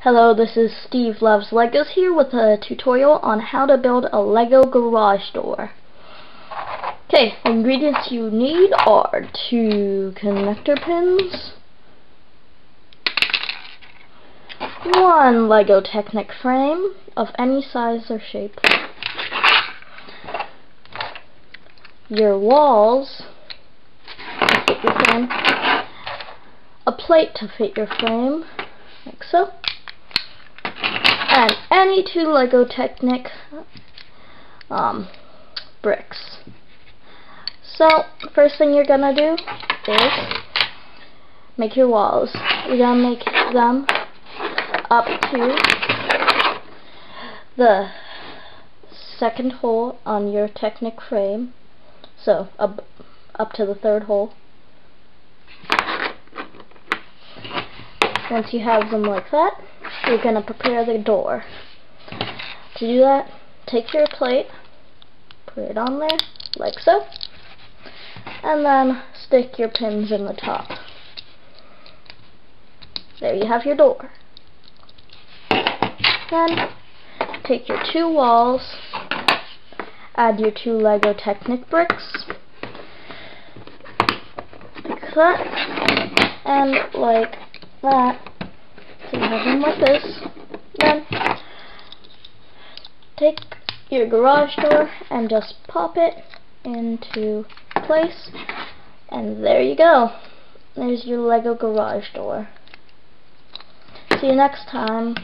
Hello, this is Steve Loves Legos here with a tutorial on how to build a Lego garage door. Okay, the ingredients you need are 2 connector pins, 1 LEGO Technic frame of any size or shape, your walls to fit your frame, a plate to fit your frame, like so, and any 2 LEGO Technic bricks. So, first thing you're gonna do is make your walls. You're gonna make them up to the second hole on your Technic frame. So, up to the 3rd hole. Once you have them like that, you're going to prepare the door. To do that, take your plate, put it on there, like so, and then stick your pins in the top. There you have your door. Then, take your 2 walls, add your 2 LEGO Technic bricks, like that, and like that. So you have them like this. Then take your garage door and just pop it into place, and there you go. There's your Lego garage door. See you next time.